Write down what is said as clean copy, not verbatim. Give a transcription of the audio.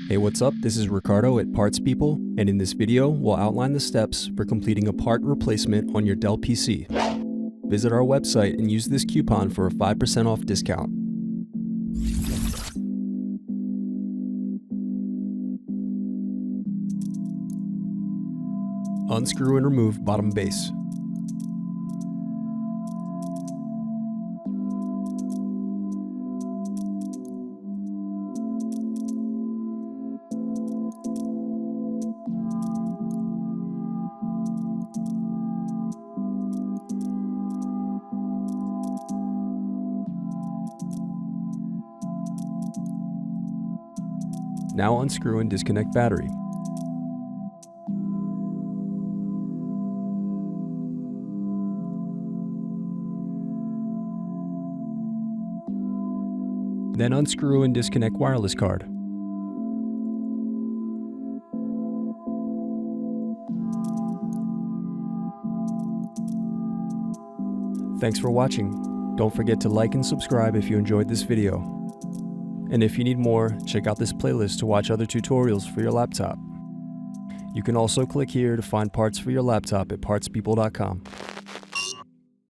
Hey, what's up? This is Ricardo at Parts People, and in this video, we'll outline the steps for completing a part replacement on your Dell PC. Visit our website and use this coupon for a 5% off discount. Unscrew and remove bottom base. Now unscrew and disconnect battery. Then unscrew and disconnect wireless card. Thanks for watching. Don't forget to like and subscribe if you enjoyed this video. And if you need more, check out this playlist to watch other tutorials for your laptop. You can also click here to find parts for your laptop at partspeople.com.